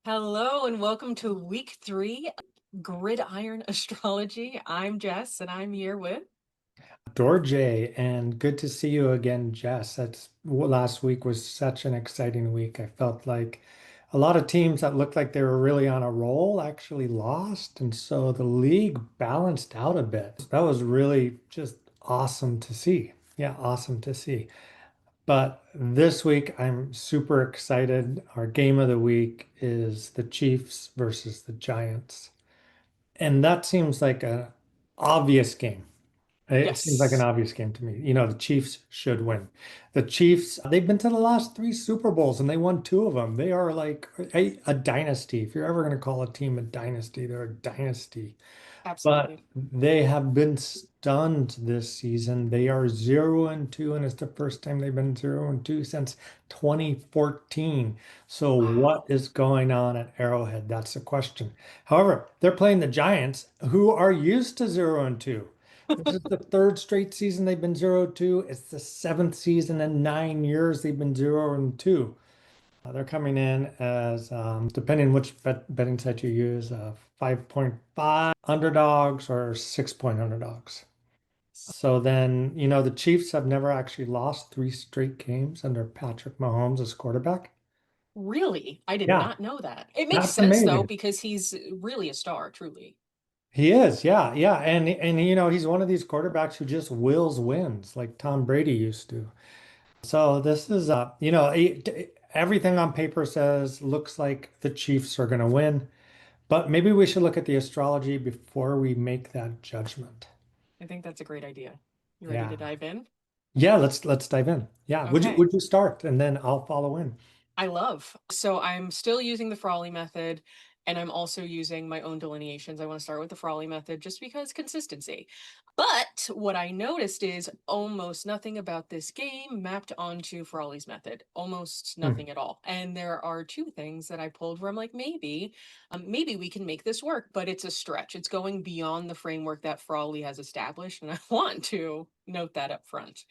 Hello and welcome to week 3 Gridiron Astrology. I'm Jess and I'm here with Dorje, and good to see you again, Jess. Last week was such an exciting week. I felt like a lot of teams that looked like they were really on a roll actually lost, and so the league balanced out a bit. That was really just awesome to see. Yeah, awesome to see. But this week, I'm super excited. Our game of the week is the Chiefs versus the Giants, and that seems like an obvious game. It seems like an yes. obvious game to me. The Chiefs should win. The Chiefs, they've been to the last three Super Bowls and they won two of them. They are like a dynasty. If you're ever going to call a team a dynasty, they're a dynasty. But Absolutely. they have been stunned this season. They are 0-2, and it's the first time they've been 0-2 since 2014. So what Wow. is going on at Arrowhead? That's the question. However, they're playing the Giants, who are used to 0-2. This is the third straight season they've been 0-2. It's the seventh season in 9 years they've been 0-2. They're coming in as, depending which betting site you use, 5.5 underdogs or 6-point underdogs. So then, the Chiefs have never actually lost three straight games under Patrick Mahomes as quarterback. Really? I did Yeah, not know that. It makes that's sense though amazing. because he's really a star, truly. He is, yeah, yeah. And he's one of these quarterbacks who just wills wins like Tom Brady used to. So this is, everything on paper says looks like the Chiefs are going to win. But maybe we should look at the astrology before we make that judgment. I think that's a great idea. You ready to Yeah. dive in? Yeah, let's dive in. Yeah. Would you Okay. would you start and then I'll follow in? I love. So I'm still using the Frawley method and I'm also using my own delineations. I want to start with the Frawley method just because consistency. But what I noticed is almost nothing about this game mapped onto Frawley's method. Almost Hmm. nothing at all. And there are two things that I pulled where I'm like, maybe we can make this work, but it's a stretch. It's going beyond the framework that Frawley has established. And I want to note that up front.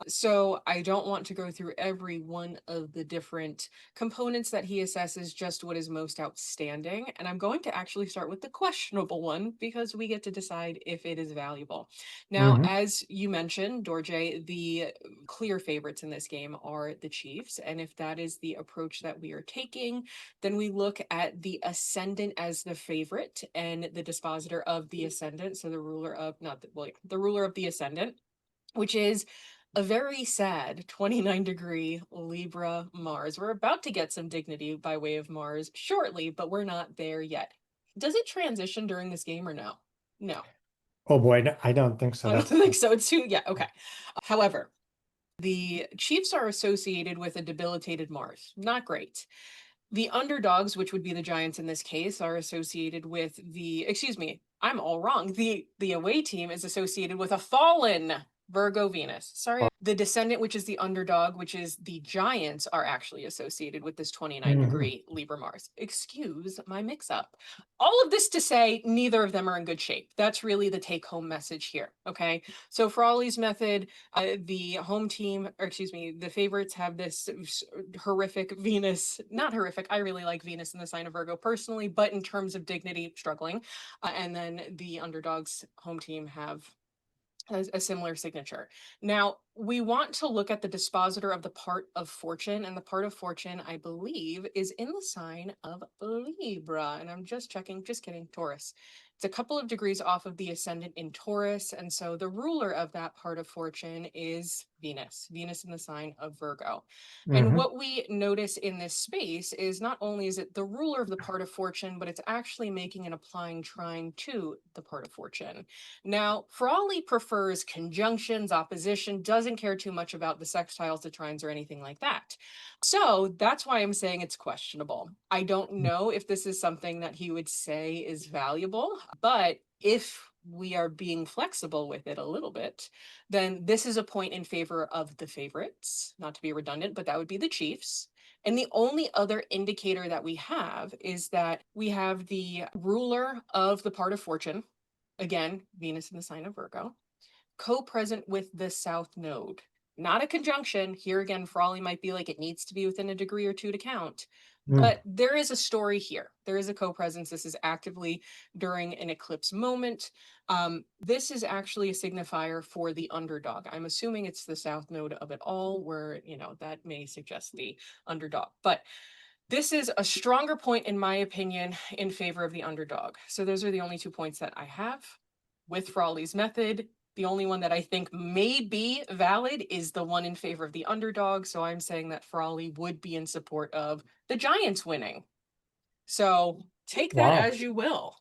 So I don't want to go through every one of the different components that he assesses, just what is most outstanding. And I'm going to actually start with the questionable one because we get to decide if it is valuable. Now, Hmm. as you mentioned, Dorje, the clear favorites in this game are the Chiefs. And if that is the approach that we are taking, then we look at the ascendant as the favorite and the dispositor of the ascendant. So the ruler of, not the, well, yeah, the ruler of the ascendant, which is a very sad 29-degree Libra Mars. We're about to get some dignity by way of Mars shortly, but we're not there yet. Does it transition during this game or no? No, Oh boy, I don't think so. I don't That's think so. It's too, yeah, okay. However, the Chiefs are associated with a debilitated Mars. Not great. The underdogs, which would be the Giants in this case, are associated with excuse me, I'm all wrong. The away team is associated with a fallen Virgo Venus. Sorry. The descendant, which is the underdog, which is the Giants, are actually associated with this 29 Mhm. degree Libra Mars. Excuse my mix up. All of this to say, neither of them are in good shape. That's really the take home message here. Okay. So, Frawley's method, the home team, or excuse me, the favorites have this horrific Venus, not horrific. I really like Venus in the sign of Virgo personally, but in terms of dignity, struggling. And then the underdogs home team have a similar signature. Now, we want to look at the dispositor of the part of fortune, and the part of fortune, I believe, is in the sign of Libra. And I'm just checking, just kidding, Taurus. It's a couple of degrees off of the ascendant in Taurus. And so the ruler of that part of fortune is Venus, Venus in the sign of Virgo. And Mhm. what we notice in this space is not only is it the ruler of the part of fortune, but it's actually making and applying trine to the part of fortune. Now, Frawley prefers conjunctions, opposition, doesn't care too much about the sextiles, the trines, or anything like that. So that's why I'm saying it's questionable. I don't know if this is something that he would say is valuable, but if we are being flexible with it a little bit, then this is a point in favor of the favorites, not to be redundant, but that would be the Chiefs. And the only other indicator that we have is that we have the ruler of the part of fortune, again, Venus in the sign of Virgo, co-present with the South Node. Not a conjunction. Here again, Frawley might be like it needs to be within a degree or two to count, Mm. But there is a story here. There is a co-presence. This is actively during an eclipse moment. This is actually a signifier for the underdog. I'm assuming it's the south node of it all, where, that may suggest the underdog. But this is a stronger point, in my opinion, in favor of the underdog. So those are the only 2 points that I have. With Frawley's method, the only one that I think may be valid is the one in favor of the underdog. So I'm saying that Frawley would be in support of the Giants winning. So take that Wow. as you will.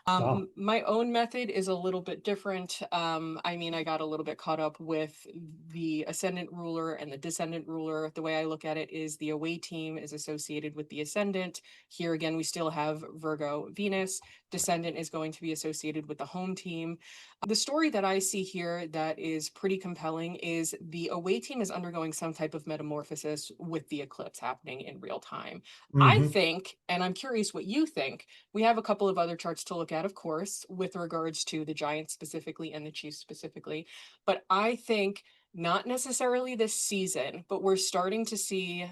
Wow. My own method is a little bit different. I got a little bit caught up with the ascendant ruler and the descendant ruler. The way I look at it is the away team is associated with the ascendant. Here again, we still have Virgo Venus. Descendant is going to be associated with the home team. The story that I see here that is pretty compelling is the away team is undergoing some type of metamorphosis with the eclipse happening in real time. I Hmm. think, and I'm curious what you think, we have a couple of other charts to look at, of course, with regards to the Giants specifically and the Chiefs specifically. But I think not necessarily this season, but we're starting to see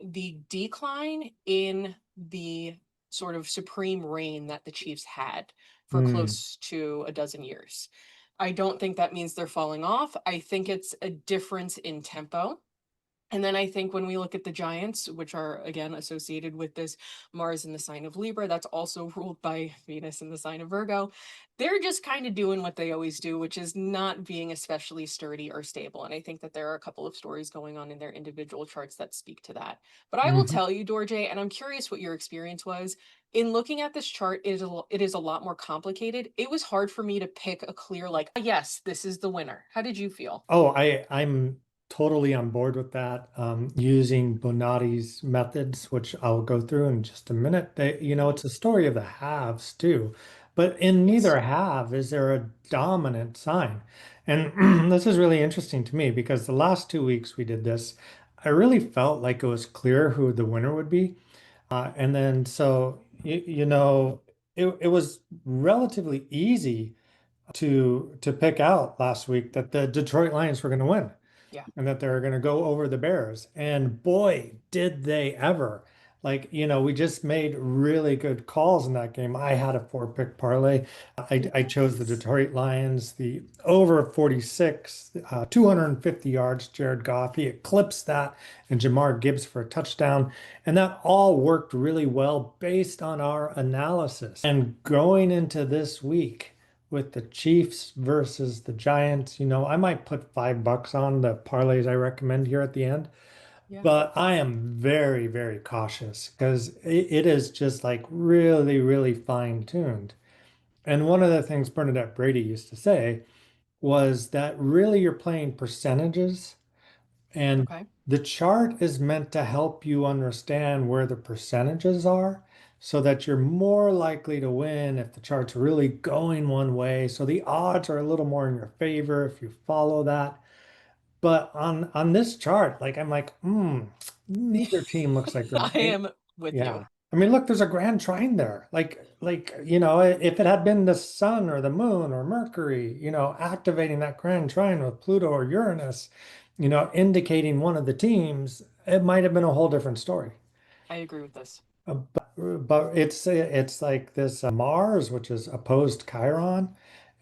the decline in the sort of supreme reign that the Chiefs had for Mm. close to a dozen years. I don't think that means they're falling off. I think it's a difference in tempo. And then I think when we look at the Giants, which are again associated with this Mars in the sign of Libra, that's also ruled by Venus in the sign of Virgo, they're just kind of doing what they always do, which is not being especially sturdy or stable. And I think that there are a couple of stories going on in their individual charts that speak to that. But I will Hmm. tell you, Dorje, and I'm curious what your experience was. In looking at this chart, it is a lot more complicated. It was hard for me to pick a clear, like, yes, this is the winner. How did you feel? Oh, I'm totally on board with that. Using Bonatti's methods, which I'll go through in just a minute. Mhm. It's a story of the halves too, but in Yes. neither half is there a dominant sign. And this is really interesting to me because the last 2 weeks we did this, I really felt like it was clear who the winner would be. And then so it was relatively easy to pick out last week that the Detroit Lions were going to win Yeah. and that they're going to go over the Bears. And boy, did they ever. Like, we just made really good calls in that game. I had a 4-pick parlay. I chose the Yes. Detroit Lions, the over 46, 250 yards, Jared Goff. He eclipsed that and Jamar Gibbs for a touchdown. And that all worked really well based on our analysis. And going into this week, with the Chiefs versus the Giants. I might put $5 on the parlays I recommend here at the end, Yeah. but I am very, very cautious because it is just like really, really fine-tuned. And one of the things Bernadette Brady used to say was that really you're playing percentages and Okay. the chart is meant to help you understand where the percentages are so that you're more likely to win if the chart's really going one way. So the odds are a little more in your favor if you follow that. But on this chart, like I'm like, neither team looks like I they're am with you. yeah. I mean, look, there's a grand trine there. Like, if it had been the sun or the moon or Mercury, activating that grand trine with Pluto or Uranus, indicating one of the teams, it might have been a whole different story. I agree with this. But it's like this Mars, which is opposed Chiron,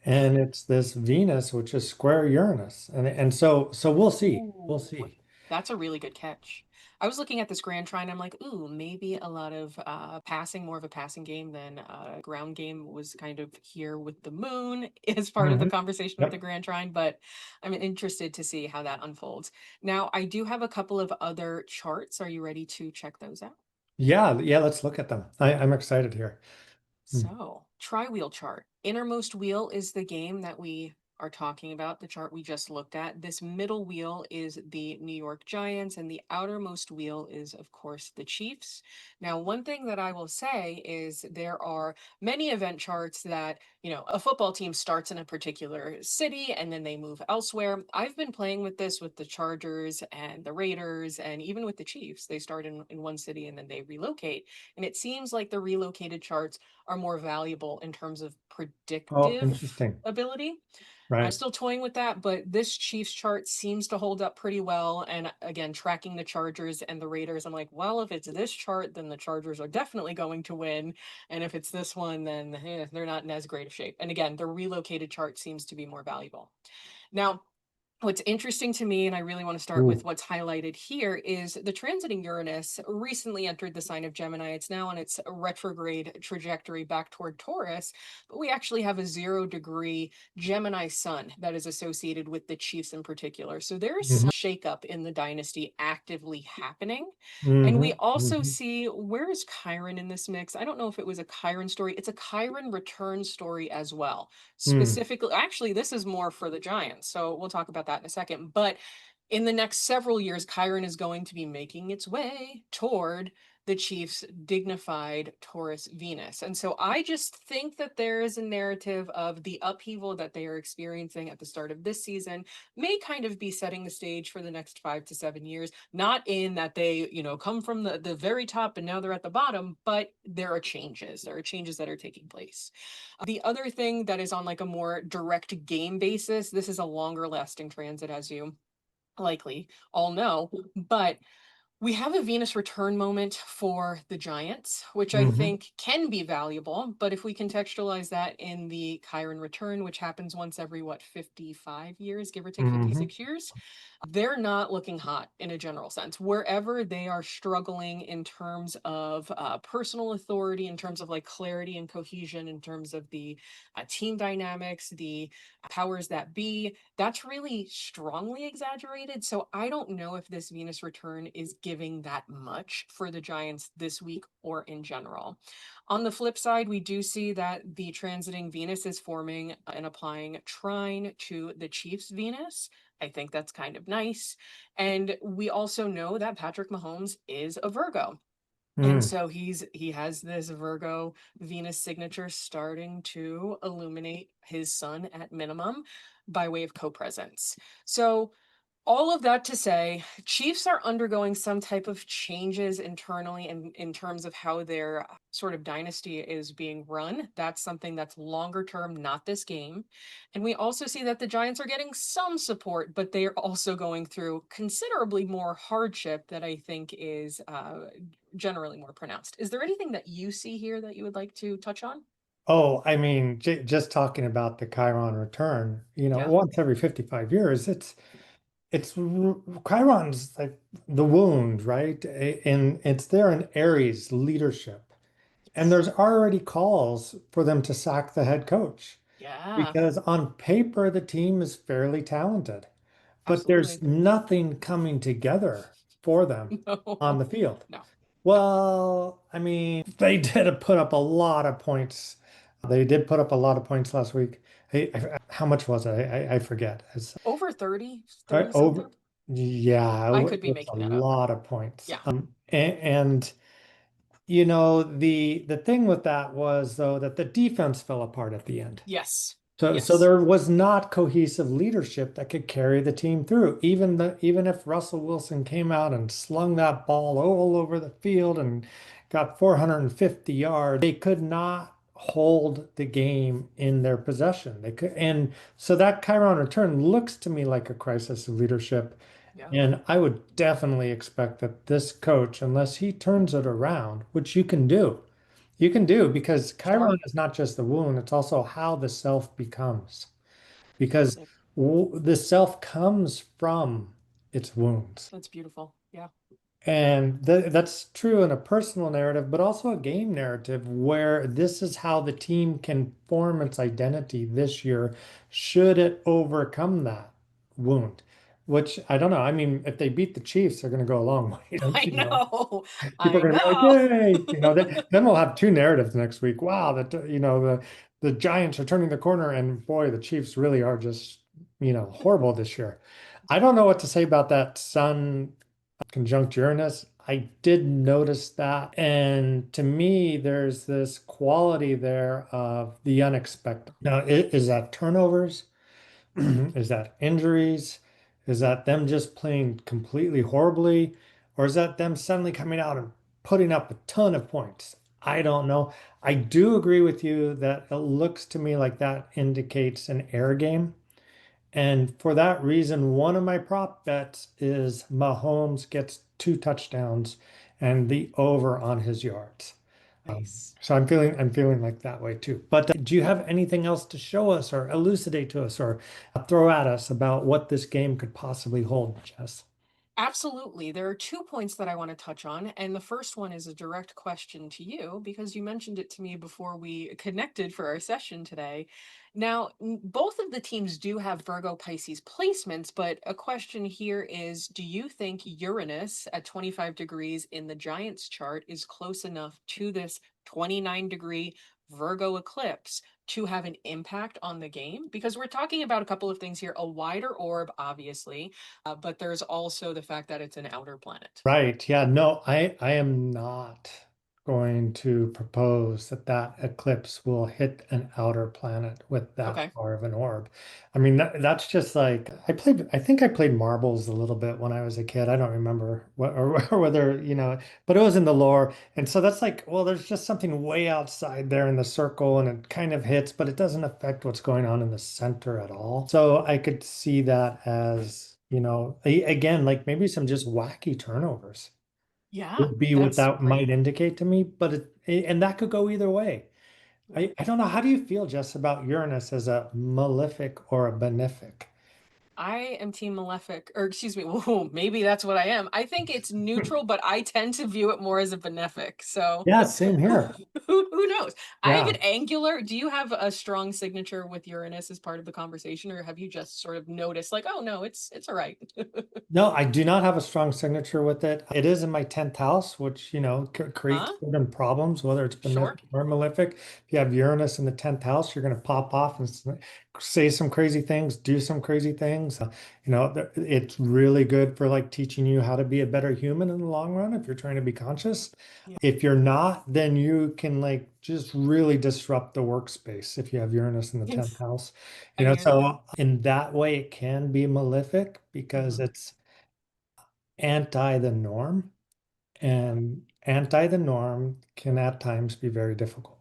and it's this Venus, which is square Uranus. And so we'll see. We'll Ooh, see. that's a really good catch. I was looking at this Grand Trine. I'm like, ooh, maybe a lot of passing, more of a passing game than ground game was kind of here with the moon as part of the Mhm. conversation with the Yep. Grand Trine. But I'm interested to see how that unfolds. Now, I do have a couple of other charts. Are you ready to check those out? Yeah, yeah, let's look at them. I'm excited here. Hmm. So, tri-wheel chart. Innermost wheel is the game that we are talking about, the chart we just looked at. This middle wheel is the New York Giants, and the outermost wheel is, of course, the Chiefs. Now, one thing that I will say is there are many event charts that, a football team starts in a particular city and then they move elsewhere. I've been playing with this with the Chargers and the Raiders, and even with the Chiefs. They start in one city and then they relocate. And it seems like the relocated charts are more valuable in terms of Oh, predictive interesting. ability. I'm Right. still toying with that, but this Chiefs chart seems to hold up pretty well. And again, tracking the Chargers and the Raiders, I'm like, well, if it's this chart, then the Chargers are definitely going to win. And if it's this one, then they're not in as great of shape. And again, the relocated chart seems to be more valuable. Now, what's interesting to me, and I really want to start with Ooh. what's highlighted here, is the transiting Uranus recently entered the sign of Gemini. It's now on its retrograde trajectory back toward Taurus, but we actually have a 0-degree Gemini sun that is associated with the Chiefs in particular. So there's Hmm. some shakeup in the dynasty actively happening. And we Hmm. also Hmm. see, where is Chiron in this mix? I don't know if it was a Chiron story. It's a Chiron return story as well. Mm. Specifically, actually, this is more for the Giants. So we'll talk about that in a second. But in the next several years, Chiron is going to be making its way toward the Chiefs' dignified Taurus Venus. And so I just think that there is a narrative of the upheaval that they are experiencing at the start of this season may kind of be setting the stage for the next 5 to 7 years. Not in that they, come from the very top and now they're at the bottom, but there are changes. There are changes that are taking place. The other thing that is on like a more direct game basis, this is a longer lasting transit, as you likely all know, but we have a Venus return moment for the Giants, which I Hmm. think can be valuable. But if we contextualize that in the Chiron return, which happens once every, 55 years, give or take Hmm. 56 years, they're not looking hot in a general sense. Wherever they are struggling in terms of personal authority, in terms of like clarity and cohesion, in terms of the team dynamics, the powers that be, that's really strongly exaggerated. So I don't know if this Venus return is giving that much for the Giants this week or in general. On the flip side, we do see that the transiting Venus is forming and applying trine to the Chiefs Venus. I think that's kind of nice. And we also know that Patrick Mahomes is a Virgo. And Mm. so he has this Virgo Venus signature starting to illuminate his sun at minimum by way of co-presence. So all of that to say, Chiefs are undergoing some type of changes internally in terms of how their sort of dynasty is being run. That's something that's longer term, not this game. And we also see that the Giants are getting some support, but they are also going through considerably more hardship that I think is generally more pronounced. Is there anything that you see here that you would like to touch on? Oh, I mean, j just talking about the Chiron return, Yeah. once every 55 years, Chiron's like the wound, right? And it's there in Aries leadership. And Yes. there's already calls for them to sack the head coach Yeah, because on paper the team is fairly talented, but there's absolutely. nothing coming together for them on No, the field. no. No. Well, I mean, they did put up a lot of points. They did put up a lot of points last week. How much was it? I forget. Over 30, 30 Over, something. yeah, I could it be was a making that up. lot of points. Yeah. And the thing with that was though that the defense fell apart at the end. Yes. So Yes. there was not cohesive leadership that could carry the team through. Even if Russell Wilson came out and slung that ball all over the field and got 450 yards, they could not hold the game in their possession. They could, and so that Chiron return looks to me like a crisis of leadership. Yeah. And I would definitely expect that this coach, unless he turns it around, which you can do because Sure. Chiron is not just the wound, it's also how the self becomes. Because Like, the self comes from its wounds. that's beautiful. Yeah. And that's true in a personal narrative, but also a game narrative where this is how the team can form its identity this year, should it overcome that wound. Which I don't know. I mean, if they beat the Chiefs, they're going to go a long way. I know. People I are going to be like, know. "Yay!" Then we'll have two narratives next week. Wow, the Giants are turning the corner, and boy, the Chiefs really are just horrible this year. I don't know what to say about that Sun conjunct Uranus. I did notice that. And to me, there's this quality there of the unexpected. Now, is that turnovers? Is that injuries? Is that them just playing completely horribly? Or is that them suddenly coming out and putting up a ton of points? I don't know. I do agree with you that it looks to me like that indicates an air game. And for that reason, one of my prop bets is Mahomes gets 2 touchdowns and the over on his yards. Nice. So I'm feeling like that way too. But do you have anything else to show us or elucidate to us or throw at us about what this game could possibly hold, Jess? Absolutely. There are 2 points that I want to touch on. And the first one is a direct question to you because you mentioned it to me before we connected for our session today. Now, both of the teams do have Virgo Pisces placements, but a question here is, do you think Uranus at 25 degrees in the Giants chart is close enough to this 29-degree Virgo eclipse to have an impact on the game? Because we're talking about a couple of things here, a wider orb, obviously, but there's also the fact that it's an outer planet. Right. Yeah. No, I am not going to propose that that eclipse will hit an outer planet with that Okay. far of an orb. I mean, that's just like I think I played marbles a little bit when I was a kid. I don't remember what or whether, but it was in the lore. And so that's like, well, there's just something way outside there in the circle and it kind of hits, but it doesn't affect what's going on in the center at all. So I could see that as, again, like maybe some just wacky turnovers Yeah, would be what that's that great. might indicate to me, but and that could go either way. Yeah. I don't know. How do you feel, Jess, about Uranus as a malefic or a benefic? I am Team Malefic, or excuse me, whoa, maybe that's what I am. I think it's neutral, but I tend to view it more as a benefic. So Yeah, same here. who knows? I have Yeah. it angular. Do you have a strong signature with Uranus as part of the conversation, or have you just sort of noticed, like, oh no, it's all right? No, I do not have a strong signature with it. It is in my 10th house, which, creates Huh? certain problems, whether it's Sure. benefic or malefic. If you have Uranus in the 10th house, you're going to pop off and say some crazy things, do some crazy things. It's really good for like teaching you how to be a better human in the long run if you're trying to be conscious. Yeah, If you're not, then you can like just really disrupt the workspace if you have Uranus in the 10th yes, house. I hear that. So in that way, it can be malefic because Mhm. it's anti the norm, and anti the norm can at times be very difficult.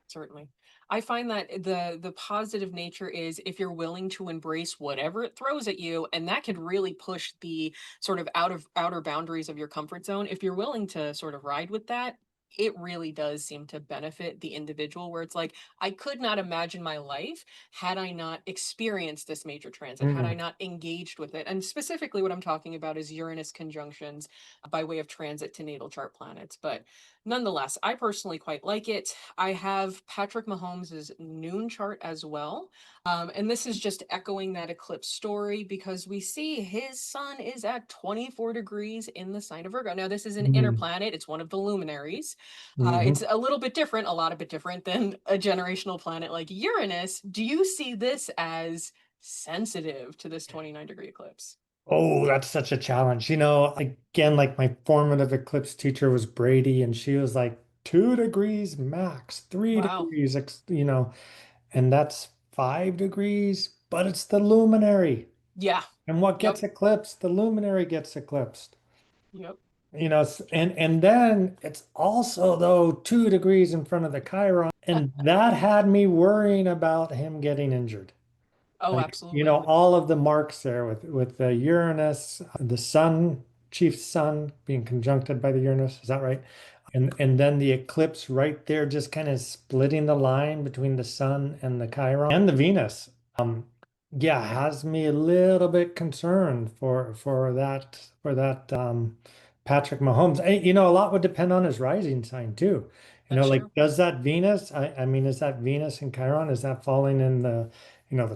Certainly. I find that the positive nature is if you're willing to embrace whatever it throws at you, and that could really push the sort of outer boundaries of your comfort zone. If you're willing to sort of ride with that, it really does seem to benefit the individual where it's like, I could not imagine my life had I not experienced this major transit, had I Mm, not engaged with it. And specifically what I'm talking about is Uranus conjunctions by way of transit to natal chart planets. But nonetheless, I personally quite like it. I have Patrick Mahomes' noon chart as well. And this is just echoing that eclipse story because we see his sun is at 24 degrees in the sign of Virgo. Now, this is an inner mm, planet, it's one of the luminaries. It's mhm. a little bit different, a lot of bit different than a generational planet like Uranus. Do you see this as sensitive to this 29-degree eclipse? Oh, that's such a challenge. Again, like my formative eclipse teacher was Brady, and she was like 2 degrees max, three Wow. degrees, and that's 5 degrees, but it's the luminary. Yeah. And what Yep. gets eclipsed? The luminary gets eclipsed. Yep. And then it's also though 2 degrees in front of the Chiron, and that had me worrying about him getting injured. Oh, Like, absolutely. all of the marks there with the Uranus, the sun, chief sun being conjuncted by the Uranus, is that right? And then the eclipse right there, just kind of splitting the line between the sun and the Chiron and the Venus. Um, yeah, has me a little bit concerned for that Patrick Mahomes. A lot would depend on his rising sign too. That's Like true. does that Venus, I mean, is that Venus and Chiron, is that falling in the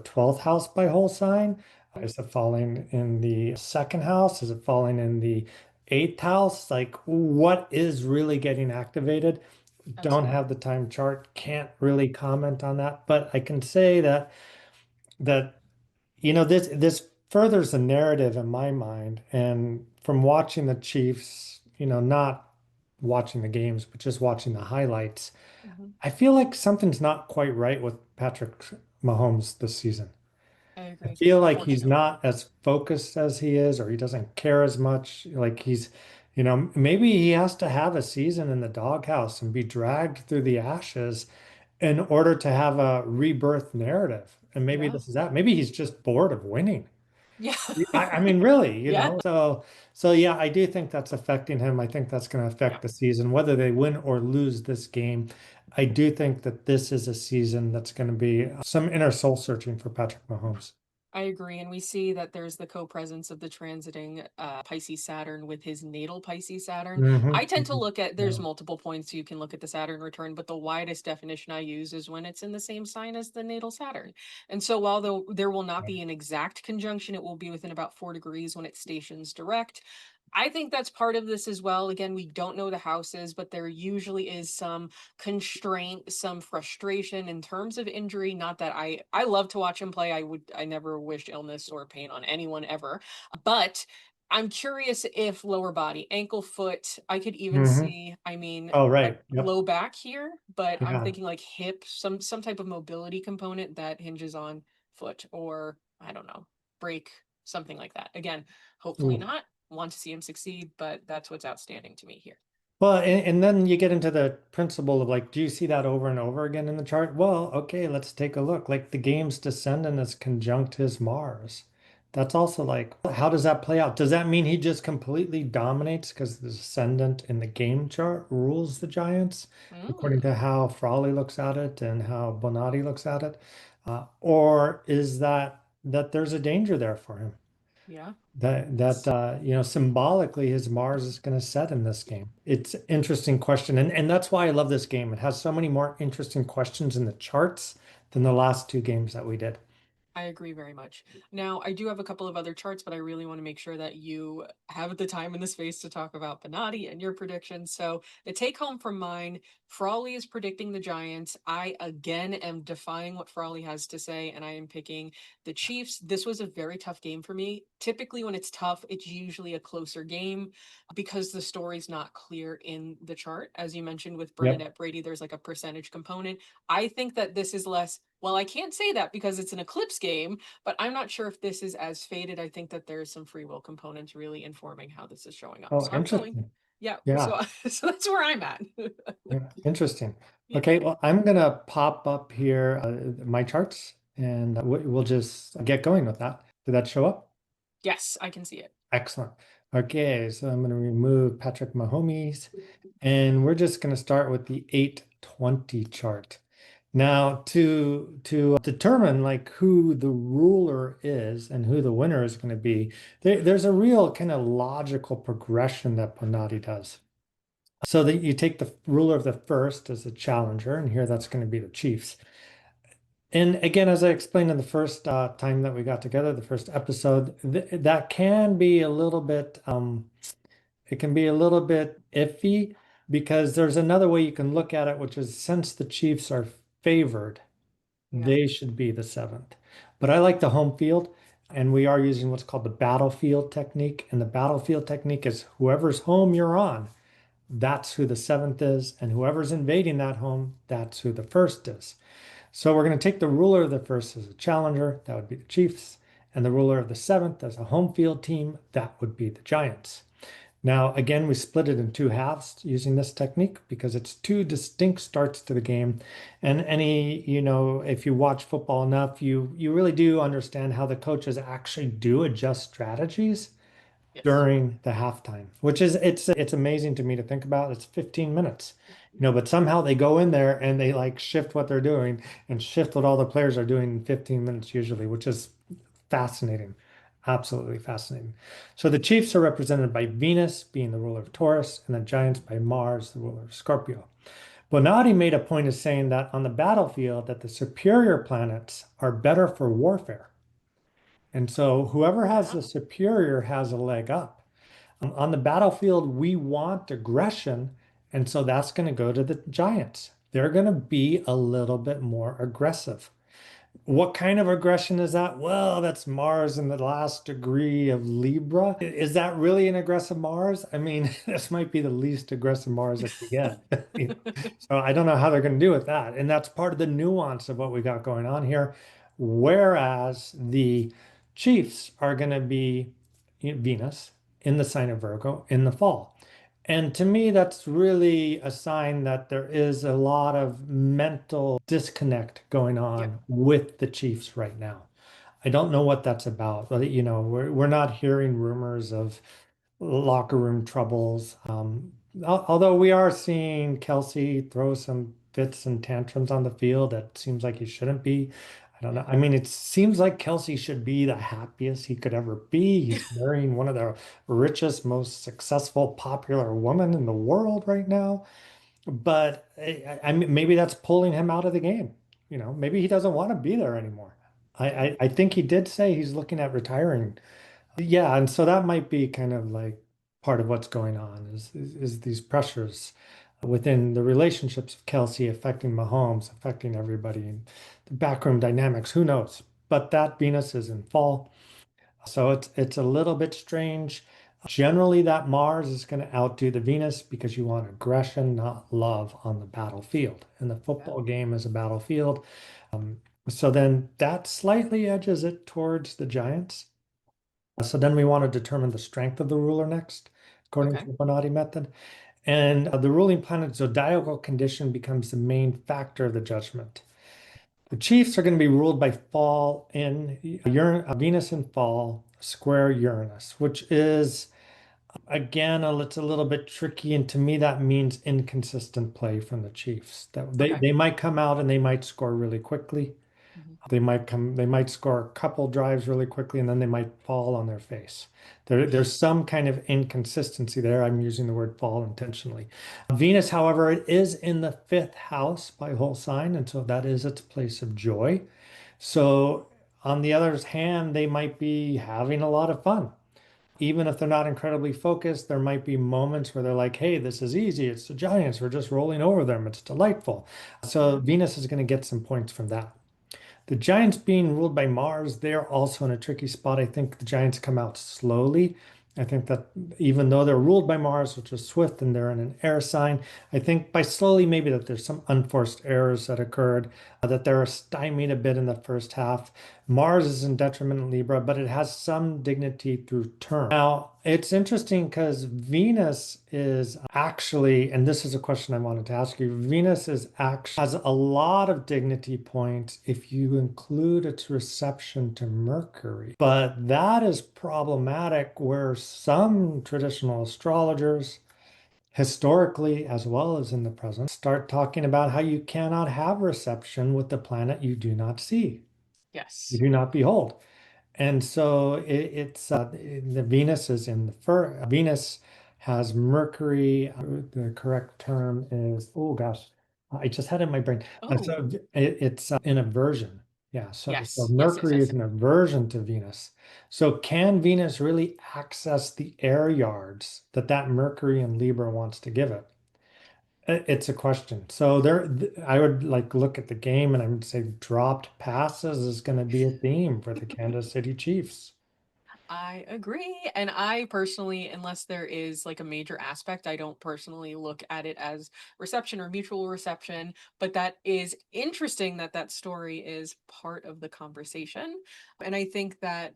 12th house by whole sign? Is it falling in the second house? Is it falling in the eighth house? Like, what is really getting activated? Don't Absolutely. have the time chart, can't really comment on that, but I can say that this furthers the narrative in my mind. And from watching the Chiefs, not watching the games, but just watching the highlights, Mhm. I feel like something's not quite right with Patrick Mahomes this season. I I agree, feel like he's unfortunately. not as focused as he is, or he doesn't care as much. Like Maybe he has to have a season in the doghouse and be dragged through the ashes in order to have a rebirth narrative. And maybe Yeah. this is that. Maybe he's just bored of winning. Yeah. I mean, really, Yeah. So yeah, I do think that's affecting him. I think that's going to Yeah. affect the season, whether they win or lose this game. I do think that this is a season that's going to be some inner soul searching for Patrick Mahomes. I agree. And we see that there's the co-presence of the transiting Pisces Saturn with his natal Pisces Saturn. I tend to Mhm. look at, there's Yeah. multiple points you can look at the Saturn return, but the widest definition I use is when it's in the same sign as the natal Saturn. And so while there will not be an exact conjunction, it will be within about 4 degrees when it stations direct. I think that's part of this as well. Again, we don't know the houses, but there usually is some constraint, some frustration in terms of injury. Not that I love to watch him play. I never wish illness or pain on anyone ever. But I'm curious if lower body, ankle, foot, I could even Hmm. see, I mean, Oh, like right. Yep. low back here, but I'm Yeah. thinking like hip, some type of mobility component that hinges on foot, or I don't know, break, something like that. Again, hopefully Ooh. not. Want to see him succeed, but that's what's outstanding to me here. Well, and then you get into the principle of like, do you see that over and over again in the chart? Well, okay, let's take a look. Like the game's descendant is conjunct his Mars. That's also like, how does that play out? Does that mean he just completely dominates because the descendant in the game chart rules the Giants, according Mm, to how Frawley looks at it and how Bonatti looks at it? Or is that there's a danger there for him? yeah. Symbolically his Mars is going to set in this game. It's an interesting question, and that's why I love this game. It has so many more interesting questions in the charts than the last two games that we did. I agree very much. Now, I do have a couple of other charts, but I really want to make sure that you have the time and the space to talk about Bonatti and your predictions. So, the take home from mine, Frawley is predicting the Giants. I again am defying what Frawley has to say, and I am picking the Chiefs. This was a very tough game for me. Typically, when it's tough, it's usually a closer game because the story's not clear in the chart. As you mentioned with Yep. Bernadette Brady, there's like a percentage component. I think that this is less, well, I can't say that because it's an eclipse game, but I'm not sure if this is as faded. I think that there's some free will components really informing how this is showing up. Oh, So I'm going, interesting. yeah. Yeah. So so that's where I'm at. Yeah. Interesting. Yeah. Okay, well, I'm gonna pop up here my charts and we'll just get going with that. Did that show up? Yes, I can see it. Excellent. Okay, so I'm going to remove Patrick Mahomes, and we're just going to start with the 820 chart. Now, to determine like who the ruler is and who the winner is going to be, there's a real kind of logical progression that Bonatti does. So that you take the ruler of the first as a challenger, and here that's going to be the Chiefs. And again, as I explained in the first time that we got together, the first episode, that can be a little bit, it can be a little bit iffy because there's another way you can look at it, which is since the Chiefs are favored, Yeah. they should be the seventh. But I like the home field, and we are using what's called the battlefield technique. And the battlefield technique is whoever's home you're on, that's who the seventh is, and whoever's invading that home, that's who the first is. So we're going to take the ruler of the first as a challenger, that would be the Chiefs, and the ruler of the seventh as a home field team, that would be the Giants. Now, again, we split it in two halves using this technique because it's two distinct starts to the game. And if you watch football enough, you really do understand how the coaches actually do adjust strategies Yes. during the halftime, which is it's amazing to me to think about. It's 15 minutes, but somehow they go in there and they like shift what they're doing and shift what all the players are doing in 15 minutes usually, which is fascinating. Absolutely fascinating. So the Chiefs are represented by Venus being the ruler of Taurus and the Giants by Mars, the ruler of Scorpio. Bonatti made a point of saying that on the battlefield that the superior planets are better for warfare. And so whoever has Yeah. the superior has a leg up. On the battlefield, we want aggression, and so that's going to go to the Giants. They're going to be a little bit more aggressive. What kind of aggression is that? Well, that's Mars in the last degree of Libra. Is that really an aggressive Mars? I mean, this might be the least aggressive Mars that you get. So I don't know how they're going to do with that. And that's part of the nuance of what we got going on here. Whereas the Chiefs are going to be Venus in the sign of Virgo in the fall. And to me, that's really a sign that there is a lot of mental disconnect going Yep. on with the Chiefs right now. I don't know what that's about, but we're not hearing rumors of locker room troubles. Although we are seeing Kelsey throw some fits and tantrums on the field that seems like he shouldn't be. I don't know. I mean, it seems like Kelsey should be the happiest he could ever be. He's marrying one of the richest, most successful, popular women in the world right now. But I mean, maybe that's pulling him out of the game. Maybe he doesn't want to be there anymore. I think he did say he's looking at retiring. Yeah, and so that might be kind of like part of what's going on is these pressures within the relationships of Kelsey affecting Mahomes, affecting everybody, and the backroom dynamics. Who knows? But that Venus is in fall, so it's a little bit strange. Generally, that Mars is going to outdo the Venus because you want aggression, not love on the battlefield. And the Yeah. football game is a battlefield. Um, so then that slightly edges it towards the Giants. So then we want to determine the strength of the ruler next, according to Okay. the Bonatti method. And the ruling planet zodiacal condition becomes the main factor of the judgment. The Chiefs are going to be ruled by fall in Venus in fall, square Uranus, which is, again, it's a little bit tricky. And to me, that means inconsistent play from the Chiefs. That Okay. they might come out and they might score really quickly. Mhm. They might score a couple drives really quickly and then they might fall on their face. There's some kind of inconsistency there. I'm using the word fall intentionally. Venus, however, it is in the fifth house by whole sign, and so that is its place of joy. So on the other hand, they might be having a lot of fun. Even if they're not incredibly focused, there might be moments where they're like, hey, this is easy. It's the Giants. We're just rolling over them. It's delightful. So Mhm. Venus is going to get some points from that. The Giants being ruled by Mars, they're also in a tricky spot. I think the Giants come out slowly. I think that even though they're ruled by Mars, which is swift, and they're in an air sign, I think by slowly, maybe that there's some unforced errors that occurred, that they're stymied a bit in the first half. Mars is in detriment in Libra, but it has some dignity through term. Now, it's interesting because Venus is actually, and this is a question I wanted to ask you, Venus is actually has a lot of dignity points if you include its reception to Mercury. But that is problematic where some traditional astrologers, historically as well as in the present, start talking about how you cannot have reception with the planet you do not see, you Yes. do not behold. And so it's the Venus is in the Venus has Mercury. The correct term is, oh gosh, I just had it in my brain. Oh, So it's in aversion. Yeah. So yes. Yes, yes, Mercury is yes. an aversion to Venus. So can Venus really access the air yards that Mercury in Libra wants to give it? It's a question. So I would like look at the game and I would say dropped passes is going to be a theme for the Kansas City Chiefs. I agree. And I personally, unless there is like a major aspect, I don't personally look at it as reception or mutual reception. But that is interesting that that story is part of the conversation. And I think that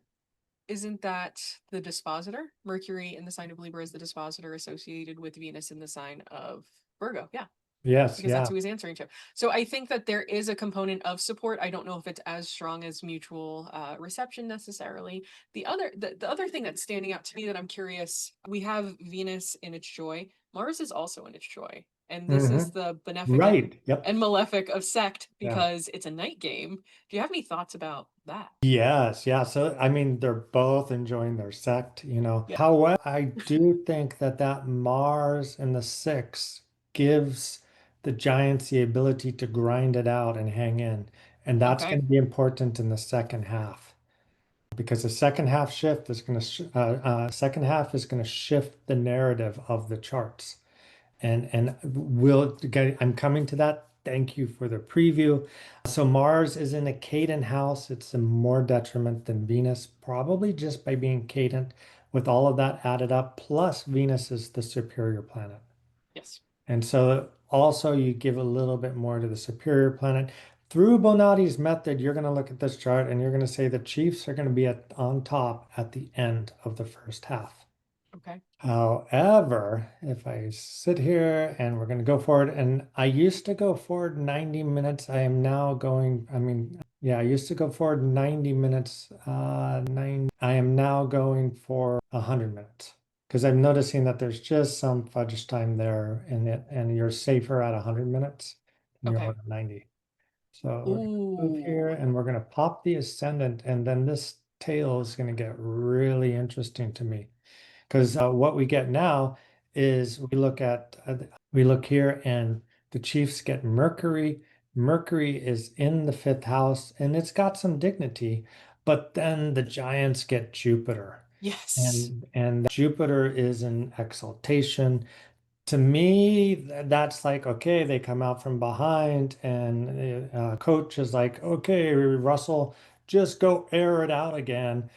isn't that the dispositor? Mercury in the sign of Libra is the dispositor associated with Venus in the sign of Virgo. Yeah, Yes, because that's yeah. who he's answering to. So I think that there is a component of support. I don't know if it's as strong as mutual reception necessarily. The other thing that's standing out to me that I'm curious, we have Venus in its joy. Mars is also in its joy. And this is Hmm. the benefic Right. Yep. and malefic of sect Yeah. because it's a night game. Do you have any thoughts about that? Yes, yeah. So I mean, they're both enjoying their sect. Yeah. However, I do think that Mars in the six gives the Giants the ability to grind it out and hang in. And that's Okay. going to be important in the second half. Because the second half is going to shift the narrative of the charts. And I'm coming to that. Thank you for the preview. So Mars is in a cadent house. It's a more detriment than Venus, probably just by being cadent with all of that added up. Plus Venus is the superior planet. Yes. And so also you give a little bit more to the superior planet. Through Bonatti's method, you're going to look at this chart and you're going to say the Chiefs are going to be on top at the end of the first half. Okay. However, if I sit here and we're going to go forward, and I used to go forward 90 minutes, I am now going, I mean, yeah, I used to go forward 90 minutes, I am now going for 100 minutes because I'm noticing that there's just some fudge time there in it, and you're safer at 100 minutes than you are Okay. at 90. So we're going to move here Ooh. and we're going to pop the ascendant, and then this tail is going to get really interesting to me. Because what we get now is we look here and the Chiefs get Mercury. Mercury is in the fifth house and it's got some dignity, but then the Giants get Jupiter. Yes. And Jupiter is in exaltation. To me, that's like, okay, they come out from behind, and coach is like, okay, Russell, just go air it out again.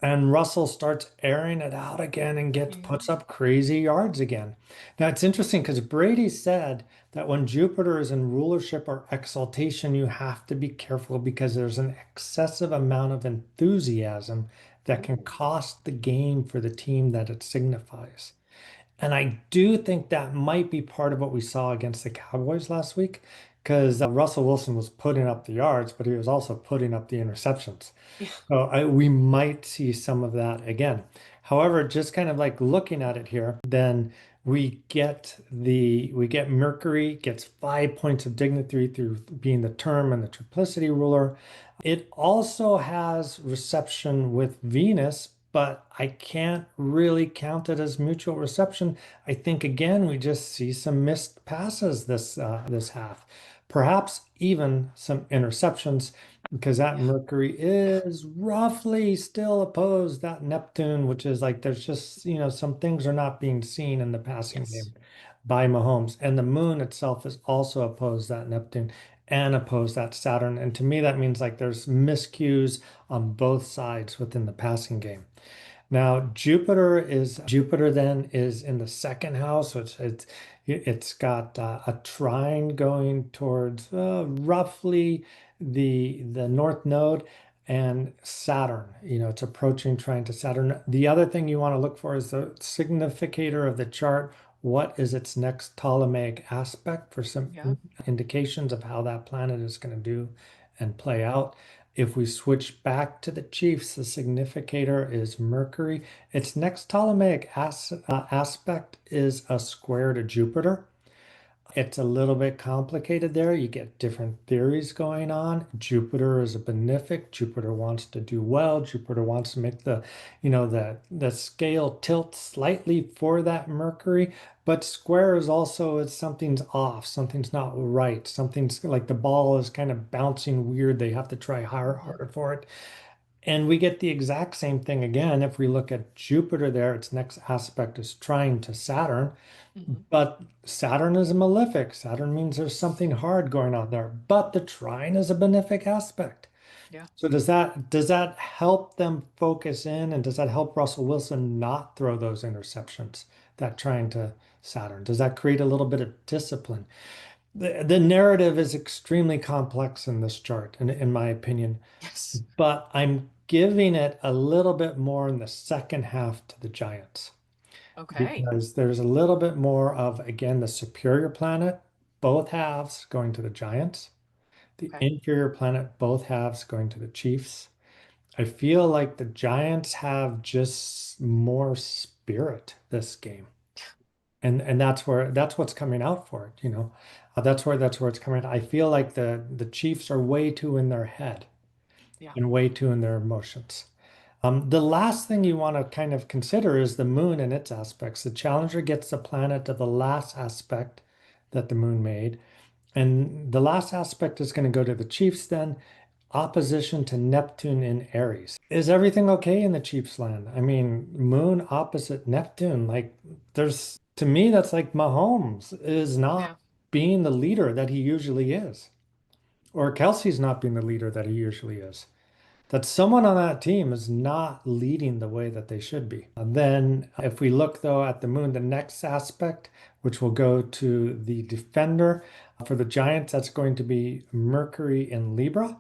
And Russell starts airing it out again and puts Mhm. up crazy yards again. Now it's interesting because Brady said that when Jupiter is in rulership or exaltation, you have to be careful because there's an excessive amount of enthusiasm that can Ooh. cost the game for the team that it signifies. And I do think that might be part of what we saw against the Cowboys last week, because Russell Wilson was putting up the yards, but he was also putting up the interceptions. Yeah. So we might see some of that again. However, just kind of like looking at it here, then we get Mercury gets 5 points of dignity through being the term and the triplicity ruler. It also has reception with Venus, but I can't really count it as mutual reception. I think again we just see some missed passes this half, perhaps even some interceptions because that Yeah. Mercury is roughly still opposed that Neptune, which is like there's just, some things are not being seen in the passing Yes. game by Mahomes. And the moon itself is also opposed that Neptune and opposed that Saturn. And to me, that means like there's miscues on both sides within the passing game. Now, Jupiter then is in the second house, which it's got a trine going towards roughly the north node and Saturn. It's approaching trine to Saturn. The other thing you want to look for is the significator of the chart. What is its next Ptolemaic aspect for some Yeah. indications of how that planet is going to do and play out? If we switch back to the Chiefs, the significator is Mercury. Its next Ptolemaic aspect is a square to Jupiter. It's a little bit complicated there. You get different theories going on. Jupiter is a benefic. Jupiter wants to do well. Jupiter wants to make the scale tilt slightly for that Mercury. But square is also it's something's off, something's not right, something's like the ball is kind of bouncing weird. They have to try Hmm. harder for it. And we get the exact same thing again if we look at Jupiter there. Its next aspect is trine to Saturn. Hmm. But Saturn is a malefic. Saturn means there's something hard going on there. But the trine is a benefic aspect. Yeah. So does that help them focus in, and does that help Russell Wilson not throw those interceptions that trine to Saturn? Does that create a little bit of discipline? The narrative is extremely complex in this chart, in my opinion, Yes. but I'm giving it a little bit more in the second half to the Giants Okay. because there's a little bit more of, again, the superior planet, both halves going to the Giants, the Okay. inferior planet, both halves going to the Chiefs. I feel like the Giants have just more spirit this game. And that's what's coming out for it. That's where it's coming. I feel like the Chiefs are way too in their head Yeah. and way too in their emotions. The last thing you want to kind of consider is the moon and its aspects. The Challenger gets the planet of the last aspect that the moon made. And the last aspect is going to go to the Chiefs then, opposition to Neptune in Aries. Is everything okay in the Chiefs land? I mean, moon opposite Neptune, like to me, that's like Mahomes is not Yeah. being the leader that he usually is, or Kelsey's not being the leader that he usually is, that someone on that team is not leading the way that they should be. And then, if we look though at the moon, the next aspect, which will go to the defender for the Giants, that's going to be Mercury in Libra.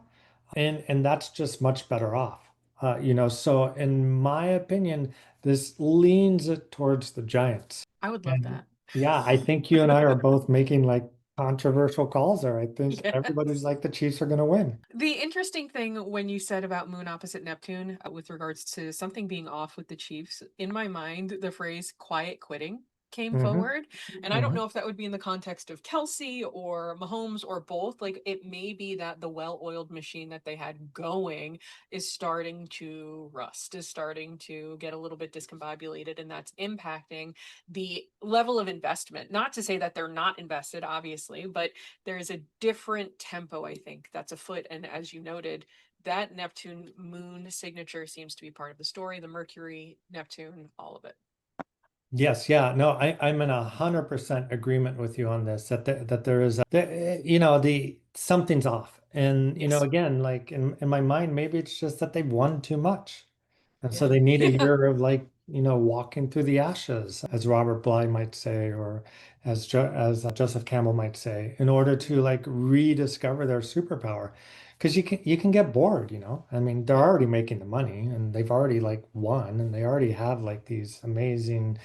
And that's just much better off. So in my opinion, this leans it towards the Giants. I would love And that. yeah, I think you and I are both making like controversial calls there. I think everybody's Yes. like the Chiefs are going to win. The interesting thing when you said about Moon opposite Neptune with regards to something being off with the Chiefs, in my mind, the phrase quiet quitting came Hmm. forward. And I don't Hmm. know if that would be in the context of Kelsey or Mahomes or both. Like it may be that the well oiled machine that they had going is starting to rust, is starting to get a little bit discombobulated, and that's impacting the level of investment. Not to say that they're not invested, obviously, but there's a different tempo, I think, that's afoot. And as you noted, that Neptune moon signature seems to be part of the story, the Mercury, Neptune, all of it. Yes, yeah, no, I'm in 100% agreement with you on this. That there is, the something's off, and Yes. again, like in my mind, maybe it's just that they've won too much. And so Yeah. they need a Yeah. year of like, walking through the ashes, as Robert Bly might say, or as Joseph Campbell might say, in order to like rediscover their superpower. Because you can get bored, I mean, they're Yeah. already making the money and they've already like won and they already have like these amazing,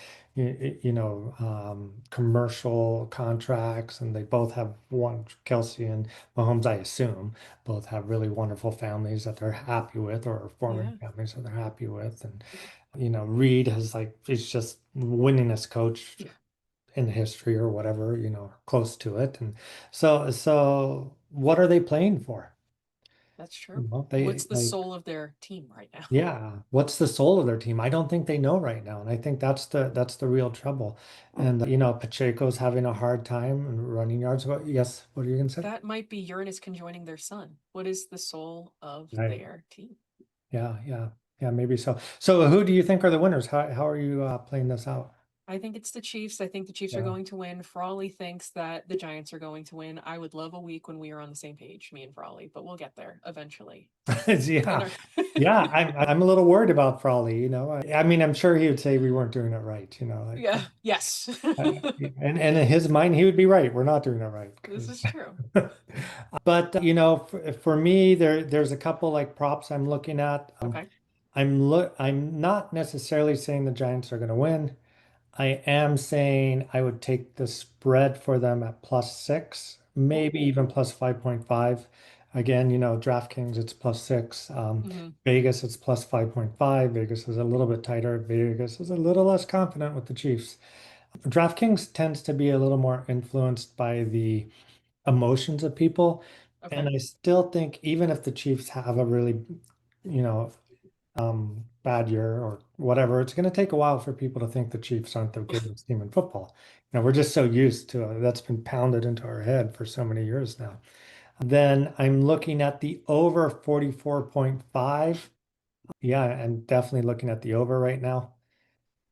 commercial contracts, and they both have one, Kelsey and Mahomes, I assume both have really wonderful families that they're happy with, or forming Yeah. families that they're happy with. And, Reed has like, he's just winningest coach in history or whatever, close to it. And so what are they playing for? That's true. They What's the like, soul of their team right now? yeah, what's the soul of their team? I don't think they know right now. And I think that's the real trouble. And, Pacheco's having a hard time and running yards. Yes, what are you gonna say? That might be Uranus conjoining their sun. What is the soul of Right. their team? Yeah, yeah, yeah, maybe so. So who do you think are the winners? How are you playing this out? I think it's the Chiefs. I think the Chiefs are Yeah. going to win. Frawley thinks that the Giants are going to win. I would love a week when we are on the same page, me and Frawley, but we'll get there eventually. And Yeah. our Yeah, I'm a. Little worried about Frawley, I mean, I'm sure he would say we weren't doing it right, like yeah, yes. and in his mind he would be right. We're not doing it right This is because true. but for me there's a couple like props I'm looking at. Okay. I'm not necessarily saying the Giants are going to win. I am saying I would take the spread for them at +6, maybe Ooh. even plus 5.5. Again, DraftKings, it's +6. Hmm. Vegas, it's plus 5.5. Vegas is a little bit tighter. Vegas is a little less confident with the Chiefs. DraftKings tends to be a little more influenced by the emotions of people. And Okay. I still think even if the Chiefs have a really, you know, bad year or whatever, it's going to take a while for people to think the Chiefs aren't the greatest team in football. We're just so used to it. That's been pounded into our head for so many years now. Then I'm looking at the over 44.5. Yeah, I'm definitely looking at the over right now.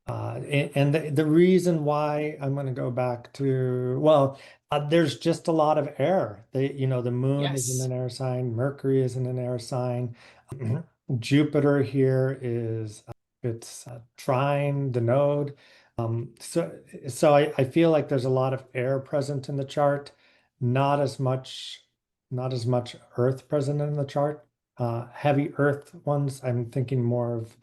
And the reason why I'm going to go back to, well, there's just a lot of air. The moon is in Yes. an air sign, Mercury is in an air sign. Jupiter here is it's trine the node. So I feel like there's a lot of air present in the chart, not as much not as much earth present in the chart. Heavy earth ones, I'm thinking more of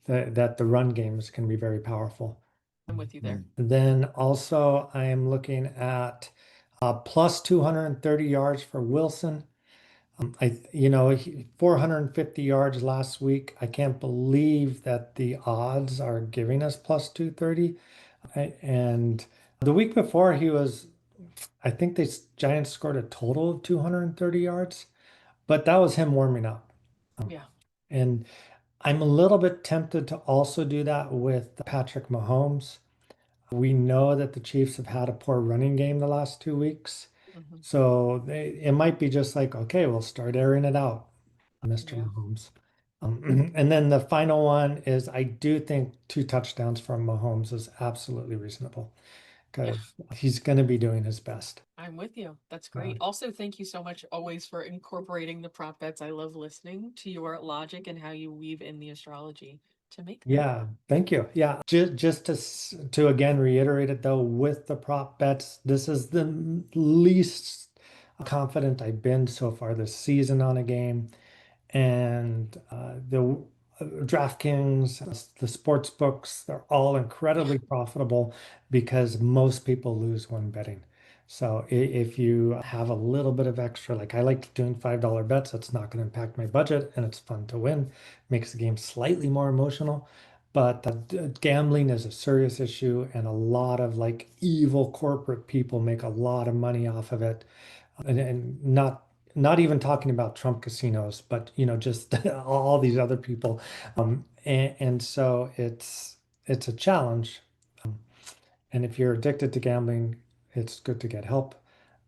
that the run games can be very powerful. I'm with you there. Then also I am looking at plus 230 yards for Wilson. 450 yards last week. I can't believe that the odds are giving us plus 230. And the week before I think the Giants scored a total of 230 yards, but that was him warming up. Yeah. And I'm a little bit tempted to also do that with Patrick Mahomes. We know that the Chiefs have had a poor running game the last 2 weeks. Hmm. So it might be just like, okay, we'll start airing it out, Mr. Yeah. Mahomes. And then the final one is I do think 2 touchdowns from Mahomes is absolutely reasonable Yeah. because he's going to be doing his best. I'm with you. That's Uh, great. Also, thank you so much always for incorporating the prop bets. I love listening to your logic and how you weave in the astrology to make them. Yeah, thank you. Yeah, just to again reiterate it though, with the prop bets, this is the least confident I've been so far this season on a game, and the DraftKings, the sports books, they're all Yeah. incredibly profitable because most people lose when betting. So if you have a little bit of extra, like I like doing $5 bets, that's not going to impact my budget and it's fun to win. Makes the game slightly more emotional. But gambling is a serious issue, and a lot of like evil corporate people make a lot of money off of it. And not even talking about Trump casinos, but just all these other people. And so it's a challenge. And if you're addicted to gambling, it's good to get help.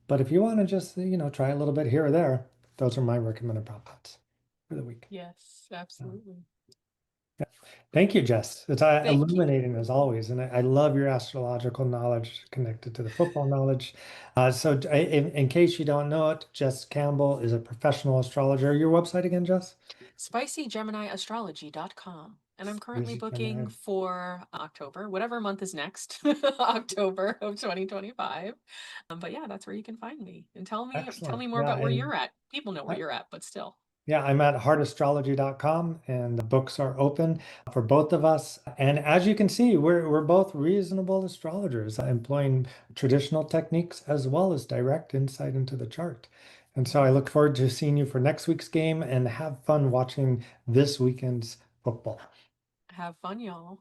But if you want to just, try a little bit here or there, those are my recommended prop bets for the week. Yes, Um, absolutely. Thank you, Jess. It's Thank you. illuminating as always, and I love your astrological knowledge connected to the football knowledge. So, in case you don't know it, Jess Campbell is a professional astrologer. Your website again, Jess? SpicyGeminiAstrology.com. And I'm currently Easy, booking Gemini. for October, whatever month is next, October of 2025. But yeah, that's where you can find me. And tell Excellent. me more Yeah, about where and you're at. People know where I, you're at, but still. yeah, I'm at heartastrology.com, and the books are open for both of us. And as you can see, we're both reasonable astrologers, employing traditional techniques as well as direct insight into the chart. And so I look forward to seeing you for next week's game and have fun watching this weekend's football. Have fun, y'all.